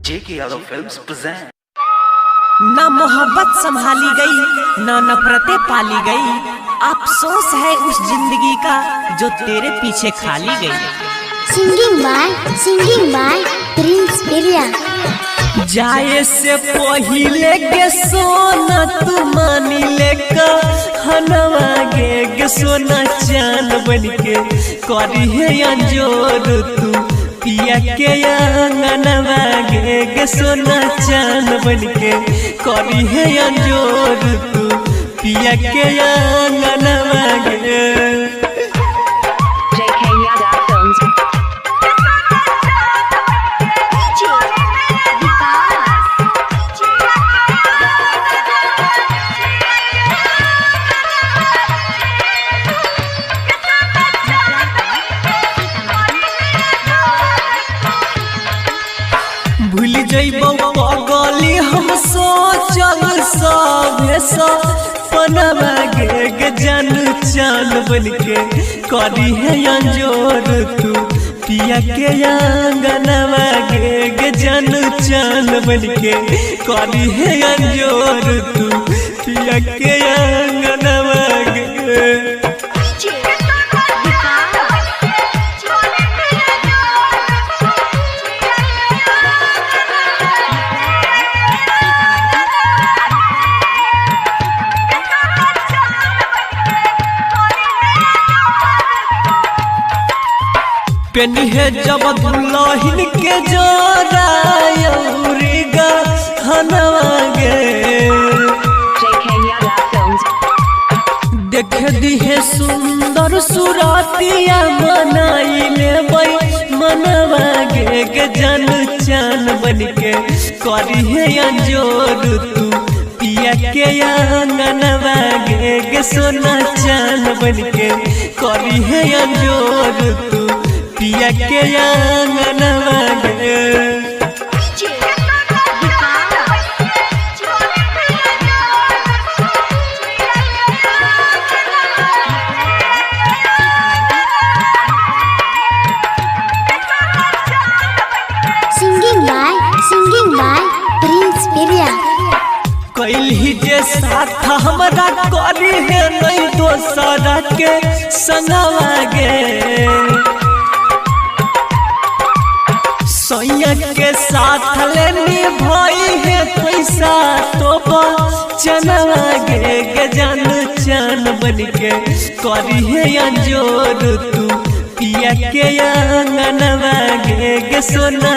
जेके Yadav films present. ना मोहब्बत संभाली गई ना नफरतें पाली गई, अफसोस है उस जिंदगी का जो तेरे पीछे खाली गई। सिंगिंग बाय प्रिंस बिरिया। जाए से पहिले के सोना तू मानी लेका हनवा गे सोना चांद बनके करी है अंजोर तू पिया के अंगनवा गे सोना चांद बनके करी है अंजोर तू पिया के अंगनवा गे। भूल जइबो पगली हम सोचल सभे सपनवा गे जान चांद बनके करी है अंजोर तू पिया के अंगनवा गे जान चांद बनके करी है अंजोर तू पिया के अंगनवा गे। पेनी है जब दुल्हन के जोरायगा हनवा गे देख दी है सुंदर सुरातिया मनाई ले मनवा गे जन चान बनके करी है अंजोर तू पिया के अंगनवा गे सोना चान बनके करी है अंजोर तू पिया के अंगनवा गे। सिंगिंग बाय प्रिंस बिरिया। कैल ही जे साथ हमरा करी है नहीं दोसरा के संगवा गे सैया के साथ लेनी भाई है पैसा तो चनवा गे जान चान बनके करी है अंजोर तू पिया के अंगनवा गे सोना।